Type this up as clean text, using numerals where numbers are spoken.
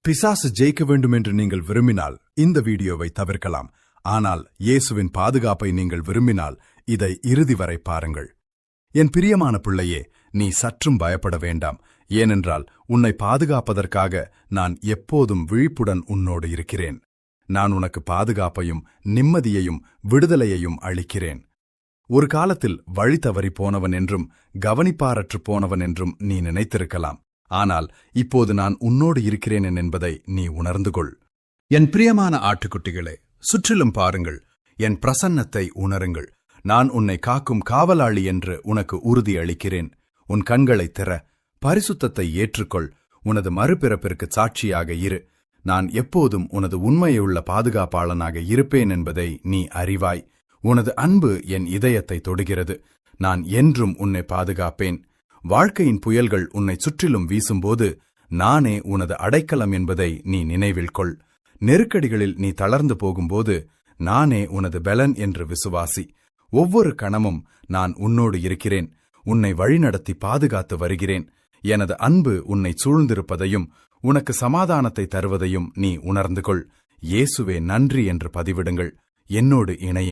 பிசாசு ஜெயிக்க வேண்டும் என்று நீங்கள் விரும்பினால் இந்த வீடியோவை தவிர்க்கலாம். ஆனால் இயேசுவின் பாதுகாப்பை நீங்கள் விரும்பினால் இதை இறுதி வரை பாருங்கள். என் பிரியமான பிள்ளையே, நீ சற்றும் பயப்பட வேண்டாம். ஏனென்றால் உன்னை பாதுகாப்பதற்காக நான் எப்போதும் விழிப்புடன் உன்னோடு இருக்கிறேன். நான் உனக்கு பாதுகாப்பையும் நிம்மதியையும் விடுதலையையும் அளிக்கிறேன். ஒரு காலத்தில் வழி தவறி போனவன் என்றும் கவனிப்பாரற்று போனவன் என்றும் நீ நினைத்திருக்கலாம். ஆனால் இப்போது நான் உன்னோடு இருக்கிறேன் என்பதை நீ உணர்ந்து கொள். என் பிரியமான ஆட்டுக்குட்டிகளே, சுற்றிலும் பாருங்கள். என் பிரசன்னத்தை உணருங்கள். நான் உன்னை காக்கும் காவலாளி என்று உனக்கு உறுதி அளிக்கிறேன். உன் கண்களைத் திற, பரிசுத்தத்தை ஏற்றுக்கொள். உனது மறுபிறப்பிற்கு சாட்சியாக இரு. நான் எப்போதும் உனது உண்மையுள்ள பாதுகாப்பாளனாக இருப்பேன் என்பதை நீ அறிவாய். உனது அன்பு என் இதயத்தை தொடுகிறது. நான் என்றும் உன்னை பாதுகாப்பேன். வாழ்க்கையின் புயல்கள் உன்னை சுற்றிலும் வீசும்போது நானே உனது அடைக்கலம் என்பதை நீ நினைவில் கொள். நெருக்கடிகளில் நீ தளர்ந்து போகும்போது நானே உனது பெலன் என்று விசுவாசி. ஒவ்வொரு கணமும் நான் உன்னோடு இருக்கிறேன். உன்னை வழிநடத்தி பாதுகாத்து வருகிறேன். எனது அன்பு உன்னை சூழ்ந்திருப்பதையும் உனக்கு சமாதானத்தை தருவதையும் நீ உணர்ந்து கொள். இயேசுவே நன்றி என்று பதிவிடுங்கள். என்னோடு இணைய